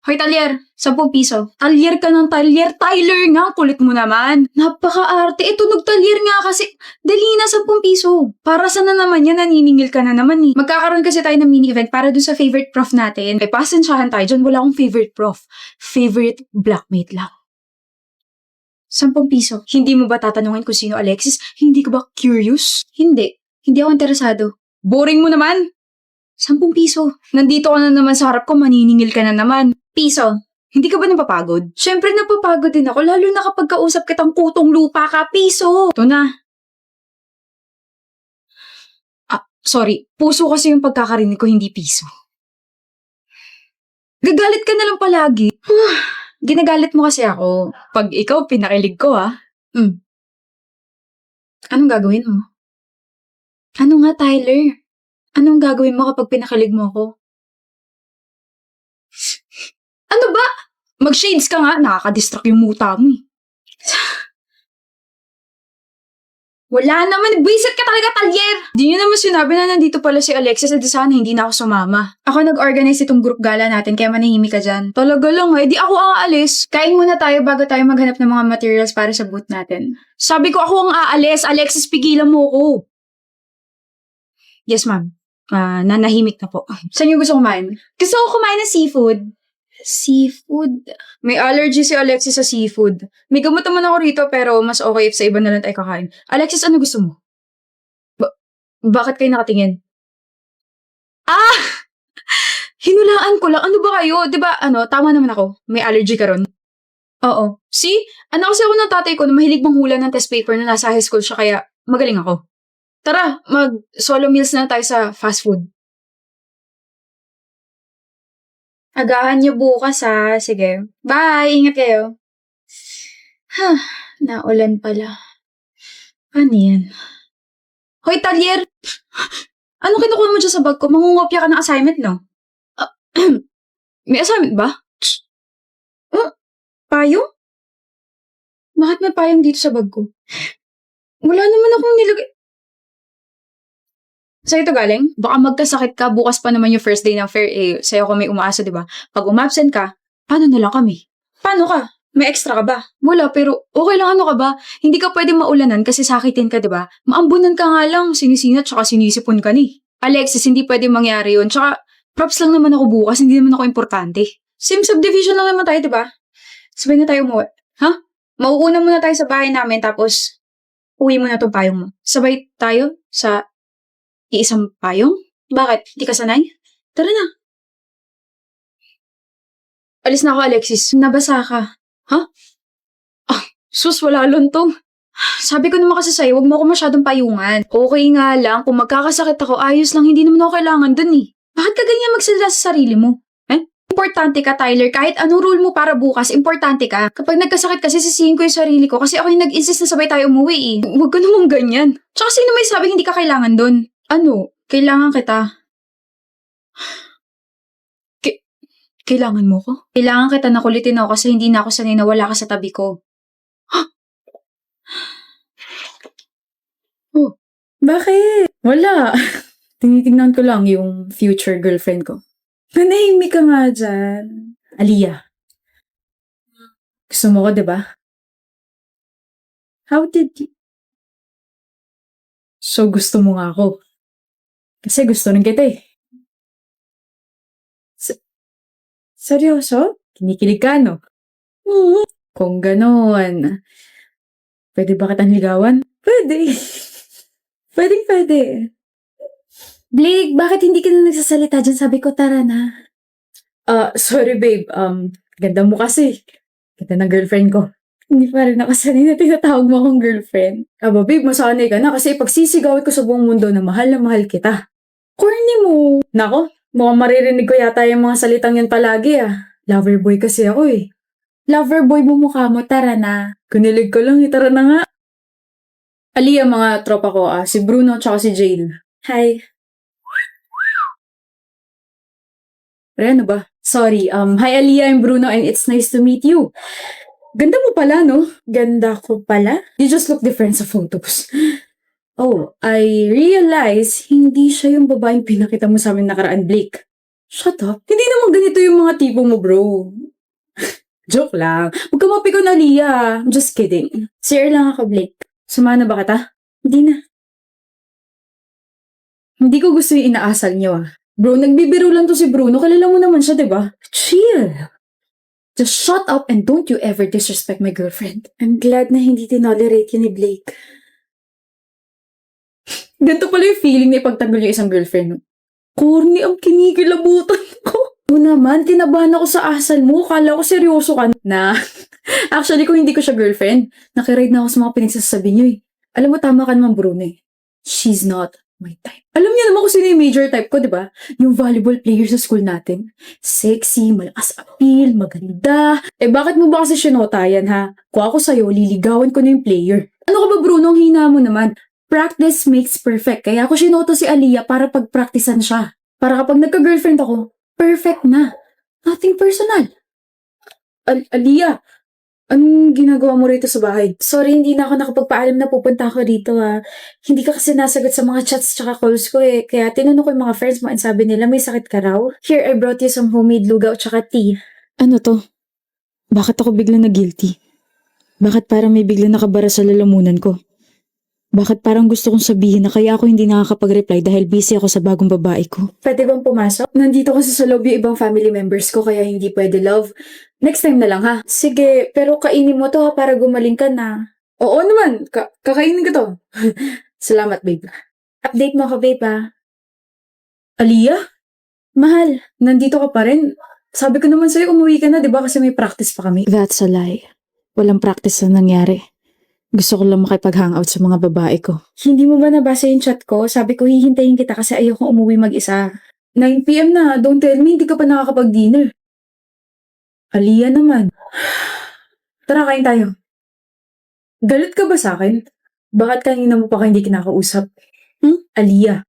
Hoy, Talyer, 10 piso. Talyer ka ng talyer. Tyler nga, kulit mo naman. Napaka-arte. Tunog talyer nga kasi. Dali na, 10 piso. Para saan na naman yan? Naniningil ka na naman eh. Magkakaroon kasi tayo ng mini-event para dun sa favorite prof natin. Pasensyahan tayo dyan. Wala akong favorite prof. Favorite blackmate lang. 10 piso. Hindi mo ba tatanungin kung sino Alexis? Hindi ka ba curious? Hindi. Hindi ako interesado. Boring mo naman. 10 piso. Nandito ka na naman sa harap ko, maniningil ka na naman. Piso. Hindi ka ba napapagod? Siyempre napapagod din ako, lalo na kapag kausap kitang kutong lupa ka. Piso. Ito na. Sorry. Puso kasi yung pagkakarinig ko, hindi piso. Gagalit ka na lang palagi. Ginagalit mo kasi ako. Pag ikaw, pinakilig ko Anong gagawin mo? Ano nga, Tyler? Anong gagawin mo kapag pinakilig mo ako? Ano ba? Mag-shades ka nga, nakaka-distract yung muta mo eh. Wala naman, buwisit ka talaga, Talyer! Di nyo naman sinabi na nandito pala si Alexis at sana hindi na ako sumama. Ako nag-organize itong group gala natin kaya manahimik ka dyan. Talaga lang di ako ang aalis. Kain muna tayo bago tayo maghanap ng mga materials para sa booth natin. Sabi ko ako ang aalis, Alexis, pigilan mo ako. Yes, ma'am. Nanahimik na po. Saan niyo gusto kumain? Gusto ko kumain ng seafood. Seafood? May allergy si Alexis sa seafood. May gamot naman ako rito pero mas okay if sa iba na lang tayo kakain. Alexis, ano gusto mo? Bakit kayo nakatingin? Hinulaan ko lang. Ano ba kayo? Diba, tama naman ako. May allergy ka ron? Oo. See? Kasi ako ng tatay ko na mahilig manghula ng test paper na nasa high school siya kaya magaling ako. Tara, mag-solo meals na tayo sa fast food. Agahan niyo bukas ha. Sige. Bye! Ingat kayo. Naulan pala. Ano yan? Hoy, Talyer! Ano kinukuha mo dyan sa bag ko? Mangungopia ka ng assignment, no? May assignment ba? Payong? Bakit may payong dito sa bag ko? Wala naman akong nilagay. Sa'yo ito galing? Baka magkasakit ka, bukas pa naman yung first day ng fair sa'yo ko may umaasa, di ba? Pag umabsent ka, paano na lang kami? Paano ka? May extra ka ba? Wala, pero okay lang, ano ka ba? Hindi ka pwede maulanan kasi sakitin ka, di ba? Maambunan ka nga lang, sinisinat tsaka sinisipon ka ni. Alexis, hindi pwede mangyari yun. Tsaka, props lang naman ako bukas, hindi naman ako importante. Same subdivision lang naman tayo, di ba? Sabay na tayo umuwi. Ha? Mauuna muna tayo sa bahay namin, tapos uwi mo na tong payong mo. Sabay tayo sa iisang payong? Bakit? Hindi ka sanay? Tara na. Alis na ako, Alexis. Nabasa ka. Ha? Sus, wala lontong. Sabi ko naman kasi sa'yo, huwag mo ako masyadong payungan. Okay nga lang, kung magkakasakit ako, ayos lang, hindi naman ako kailangan dun eh. Bakit ka ganyan magsalita sa sarili mo? Importante ka, Tyler. Kahit anong rule mo para bukas, importante ka. Kapag nagkasakit kasi, sisihin ko yung sarili ko kasi ako yung nag-insist na sabay tayo umuwi eh. Huwag ka namang ganyan. Tsaka sino may sabing hindi ka kailangan dun? Ano? Kailangan kita. Kailangan mo ko? Kailangan kita na kulitin ako kasi hindi na ako sanay na wala ka sa tabi ko. Oh, bakit? Wala. Tinitingnan ko lang yung future girlfriend ko. Manahimik ka nga dyan. Aliyah. Gusto mo ko, diba? How did you... So, gusto mo nga ako. Kasi gusto rin kita eh. Seryoso? Kinikilig ka, no? Kung ganon, pwede ba kitang ligawan? Pwede. Pwede. Blake, bakit hindi ka na nagsasalita dyan? Sabi ko, tara na. Sorry babe. Ganda mo kasi. Ganda ng girlfriend ko. Hindi pa rin nakasanay na tinatawag mo akong girlfriend. Aba babe, masanay ka na kasi pagsisigawin ko sa buong mundo na mahal kita. Corny mo. Nako, mukhang maririnig ko yata yung mga salitang yan palagi Loverboy kasi ako eh. Loverboy mo mukha mo, tara na. Kunilig ko lang, tara na nga. Aliyah, mga tropa ko, si Bruno tsaka si Jane. Hi. Ano ba? Sorry, hi Aliyah, I'm Bruno and it's nice to meet you. Ganda mo pala, no? Ganda ko pala? You just look different sa photos. Oh, I realize hindi siya yung babaeng pinakita mo sa amin nakaraan, Blake. Shut up. Hindi naman ganito yung mga tipo mo, bro. Joke lang. Huwag ka mapikon, Aliyah. I'm just kidding. Sir lang ako, Blake. Sumana ba kita? Hindi na. Hindi ko gusto yung inaasal niyo, ah. Bro, nagbibiro lang to si Bruno. Kilala mo naman siya, di ba? Chill. Just shut up and don't you ever disrespect my girlfriend. I'm glad na hindi tinolerate yun ni Blake. Ganito pala yung feeling na ipagtanggol yung isang girlfriend. Corny ang kinikilabutan ko. Oo naman, kinabahan ako sa asal mo. Kala ko seryoso ka na. Actually, kung hindi ko siya girlfriend, nakiride na ako sa mga pinagsasabi niyo eh. Alam mo, tama ka naman, Bruno eh. She's not my type. Alam niyo naman kung sino yung major type ko, di ba? Yung volleyball player sa school natin. Sexy, malakas appeal, maganda. Eh bakit mo ba kasi sinota yan ha? Kung ako sa'yo, liligawan ko na yung player. Ano ka ba, Bruno? Ang hina mo naman. Practice makes perfect. Kaya ako sinoto si Aliyah para pagpraktisan siya. Para kapag nagka-girlfriend ako, perfect na. Nothing personal. Aliyah, anong ginagawa mo rito sa bahay? Sorry, hindi na ako nakapagpaalam na pupunta ako rito Hindi ka kasi nasagot sa mga chats tsaka calls ko eh. Kaya tinanong ko yung mga friends mo and sabi nila may sakit ka raw. Here, I brought you some homemade lugaw tsaka tea. Ano to? Bakit ako biglang na-guilty? Bakit parang may biglang nakabara sa lalamunan ko? Bakit parang gusto kong sabihin na kaya ako hindi nakakapag-reply dahil busy ako sa bagong babae ko? Pwede bang pumasok? Nandito kasi sa lobby yung ibang family members ko kaya hindi pwede, love. Next time na lang ha. Sige, pero kainin mo to ha para gumaling ka na. Oo naman, kakainin ko to. Salamat, babe. Update mo ako, babe ha. Aliyah? Mahal, nandito ka pa rin. Sabi ko naman sa'yo, umuwi ka na, di ba? Kasi may practice pa kami. That's a lie. Walang practice na nangyari. Gusto ko lang makipag-hangout sa mga babae ko. Hindi mo ba nabasa yung chat ko? Sabi ko, hihintayin kita kasi ayoko umuwi mag-isa. 9 PM na, don't tell me, hindi ka pa nakakapag-dinner. Aliyah naman. Tara, kain tayo. Galit ka ba sa akin? Bakit kanina mo pa hindi kinakausap? Aliyah,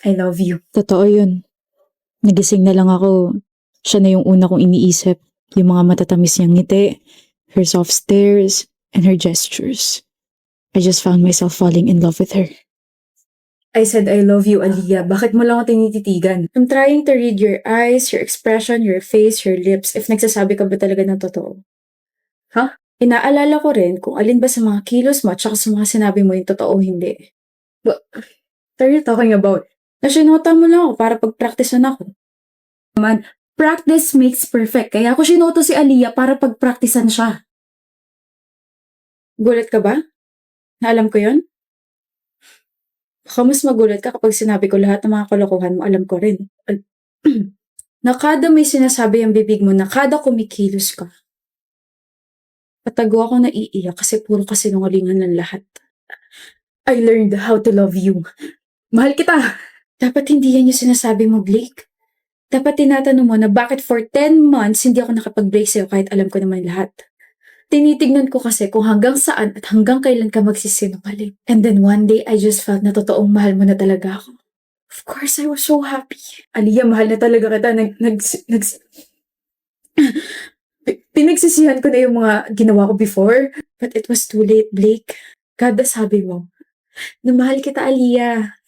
I love you. Totoo yun. Nagising na lang ako. Siya na yung una kong iniisip. Yung mga matatamis niyang ngiti, her soft stares, and her gestures. I just found myself falling in love with her. I said I love you, Aliyah. Bakit mo lang ako tinititigan? I'm trying to read your eyes, your expression, your face, your lips, if nagsasabi ka ba talaga ng totoo. Ha? Inaalala ko rin kung alin ba sa mga kilos mo at saka sa mga sinabi mo yung totoo o hindi. What are you talking about? Nasinota mo lang ako para pag-practice na ako. Man, practice makes perfect. Kaya ako sinoto si Aliyah para pag-practicean siya. Gulat ka ba? Naalam ko yon? Baka mas magulat ka kapag sinabi ko lahat ng mga kalokohan mo, alam ko rin. Na kada may sinasabi ang bibig mo, na kada kumikilos ka. Patago ako naiiyak kasi puro kasinungalingan ng lahat. I learned how to love you. Mahal kita! Dapat hindi yan yung sinasabi mo, Blake. Dapat tinatanong mo na bakit for 10 months hindi ako nakapag-break sa'yo kahit alam ko naman lahat. Tinitignan ko kasi kung hanggang saan at hanggang kailan ka magsisinungaling. And then one day, I just felt na totoong mahal mo na talaga ako. Of course, I was so happy. Aliyah, mahal na talaga kita. Pinagsisihan ko na yung mga ginawa ko before. But it was too late, Blake. Kada sabi mo, na mahal kita, Aliyah.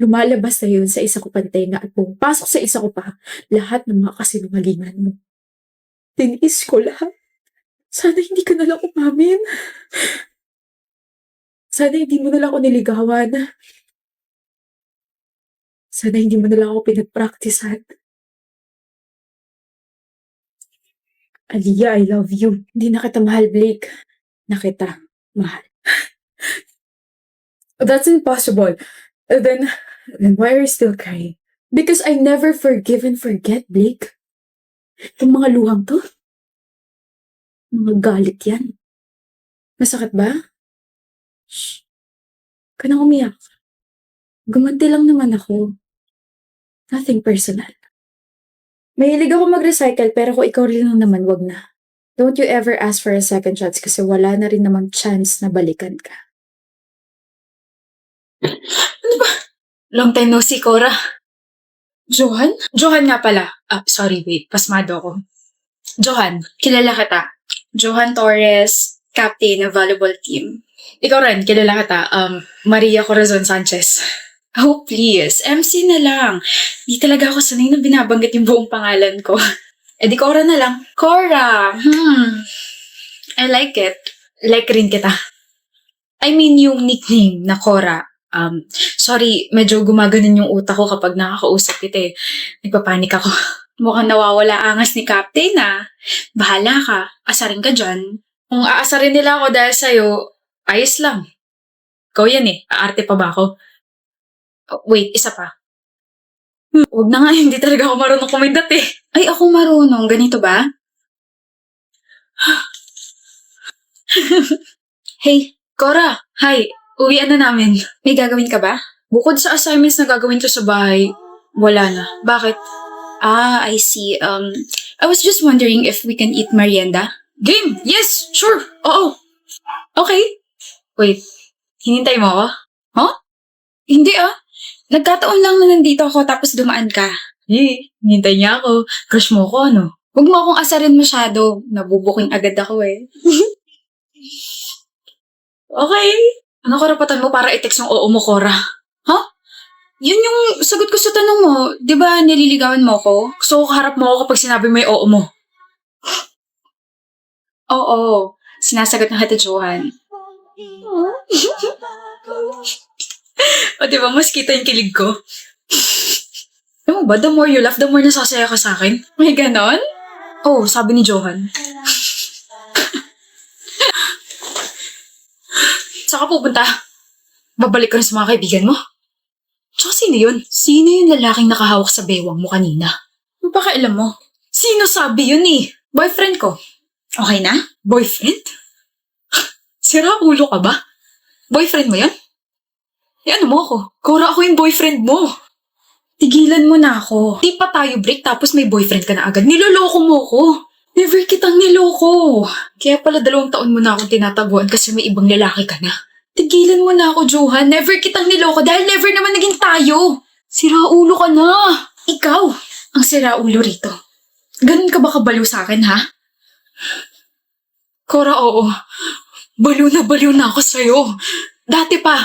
Lumalabas na yun sa isa ko pang tenga at pumapasok sa isa ko pa lahat ng mga kasinungalingan mo. Tiniis ko lahat. Sana hindi ka nalang umamin. Sana hindi mo nalang ako niligawan. Sana hindi mo nalang ako pinag-practicean. Aliyah, I love you. Hindi na kita mahal, Blake. Na kita mahal. That's impossible. Then why are you still crying? Because I never forgive and forget, Blake. Yung mga luhang to. Mga galit yan. Masakit ba? Shh. Ka nang umiyak. Gumanti lang naman ako. Nothing personal. Mahilig ako mag-recycle pero kung ikaw rin lang naman, wag na. Don't you ever ask for a second chance kasi wala na rin namang chance na balikan ka. Ano ba? Long time no see, Cora. Johan? Johan nga pala. Sorry, wait. Pasmado ako. Johan, kilala kita. Johan Torres, captain ng volleyball team. Ikaw rin, kilala kita. Maria Corazon Sanchez. Oh, please. MC na lang. Di talaga ako sanay na binabanggit yung buong pangalan ko. Eh di Cora na lang. Cora! I like it. Like rin kita. I mean yung nickname na Cora. Sorry, medyo gumaganon yung utak ko kapag nakakausap kita eh. Nagpapanik ako. Mukhang nawawala angas ni Captain ah. Bahala ka. Asarin ka dyan. Kung aasarin nila ako dahil sa'yo, ayos lang. Ikaw yan eh. Aarte pa ba ako? Oh, wait, isa pa. Huwag na nga, hindi talaga ako marunong kumindat eh. Ay, ako marunong. Ganito ba? Hey, Cora. Hi. Uwian na namin. May gagawin ka ba? Bukod sa assignments na gagawin ko sa bahay, wala na. Bakit? Ah, I see. I was just wondering if we can eat merienda. Game! Yes! Sure! Oo! Okay. Wait, hinintay mo ako? Huh? Hindi ah. Nagkataon lang na nandito ako tapos dumaan ka. Hinintay niya ako. Crush mo ko, ano? Huwag mo akong asarin masyado. Nabubuking agad ako eh. Okay. Ano karapatan mo para i-text yung oo mo, Cora? Huh? Yun yung sagot ko sa tanong mo. Di ba nililigawan mo ko? Gusto ko kaharap mo ako kapag sinabi mo yung oo mo. Oo. Sinasagot na kita, Johan. O diba, mas kita yung kilig ko. Alam mo ba, the more you laugh, the more nasasaya ka sa akin. May ganon? Oh, sabi ni Johan. Saan ka pupunta? Babalik ka na sa mga kaibigan mo? Tsaka sino yun? Sino yung lalaking nakahawak sa bewang mo kanina? Ano pa kailan mo? Sino sabi yun eh? Boyfriend ko. Okay na? Boyfriend? Sira ulo ka ba? Boyfriend mo yan? Eh ano mo ako? Cora, ako yung boyfriend mo. Tigilan mo na ako. Di pa tayo break tapos may boyfriend ka na agad. Niloloko mo ako. Never kitang niloko. Kaya pala 2 taon mo na akong tinataguan kasi may ibang lalaki ka na. Tigilan mo na ako, Johan. Never kitang niloko dahil never naman naging tayo. Sira ulo ka na. Ikaw ang sira ulo rito. Ganun ka ba kabaliw sa akin, ha? Cora, oo. Baliw na ako sa'yo. Dati pa.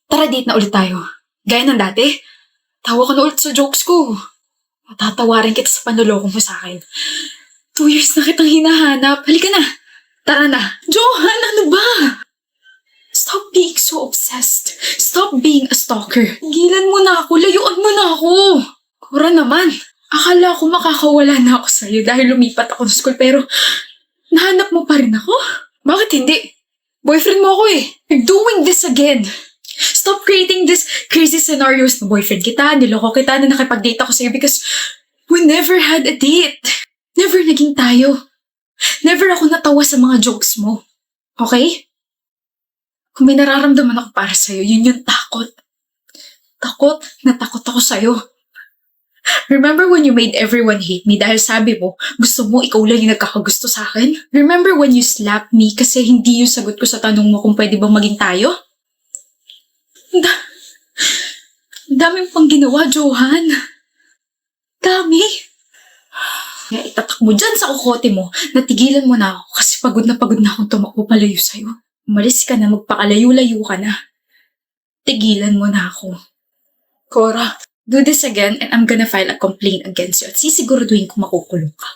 Tara, date na ulit tayo. Gaya ng dati. Tawa ka na ulit sa jokes ko. Matatawarin kita sa panuloko mo sa akin. 2 years na kitang hinahanap. Halika na. Tara na. Johan, ano ba? Stop being so obsessed. Stop being a stalker. Gilan mo na ako. Layuan mo na ako. Cora naman. Akala ko makakawala na ako sa'yo dahil lumipat ako sa school pero nahanap mo pa rin ako? Bakit hindi? Boyfriend mo ako eh. You're doing this again. Stop creating this crazy scenarios na boyfriend kita, niloko kita na nakipag-date ako sa'yo because we never had a date. Never naging tayo. Never ako natawa sa mga jokes mo. Okay? Kung may nararamdaman ako para sa'yo, yun yung takot. Takot na takot ako sa'yo. Remember when you made everyone hate me dahil sabi mo, gusto mo ikaw lang yung nagkakagusto sa akin? Remember when you slapped me kasi hindi yung sagot ko sa tanong mo kung pwede bang maging tayo? Dami pang ginawa, Johan. Dami. Kaya itatak mo dyan sa kukote mo, natigilan mo na ako kasi pagod na akong tumakbo palayo sa'yo. Umalis ka na, magpakalayo-layo ka na. Tigilan mo na ako. Cora, do this again and I'm gonna file a complaint against you at sisiguraduhin kung makukulong ka.